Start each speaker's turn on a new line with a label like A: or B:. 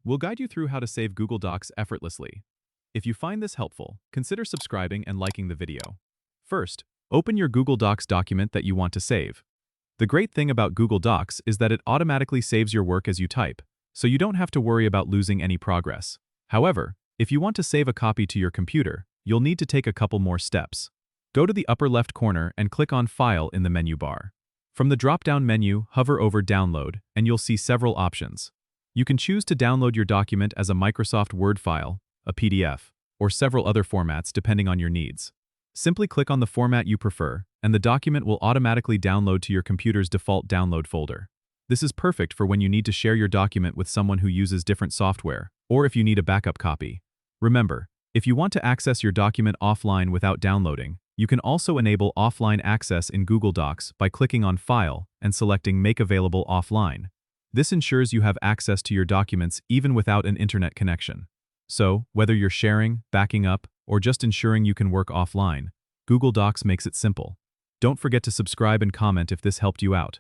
A: We'll guide you through how to save Google Docs effortlessly. If you find this helpful, consider subscribing and liking the video. First, open your Google Docs document that you want to save. The great thing about Google Docs is that it automatically saves your work as you type, so you don't have to worry about losing any progress. However, if you want to save a copy to your computer, you'll need to take a couple more steps. Go to the upper left corner and click on File in the menu bar. From the drop-down menu, hover over Download, and you'll see several options. You can choose to download your document as a Microsoft Word file, a PDF, or several other formats depending on your needs. Simply click on the format you prefer, and the document will automatically download to your computer's default download folder. This is perfect for when you need to share your document with someone who uses different software, or if you need a backup copy. Remember, if you want to access your document offline without downloading, you can also enable offline access in Google Docs by clicking on File and selecting Make Available Offline. This ensures you have access to your documents even without an internet connection. So, whether you're sharing, backing up, or just ensuring you can work offline, Google Docs makes it simple. Don't forget to subscribe and comment if this helped you out.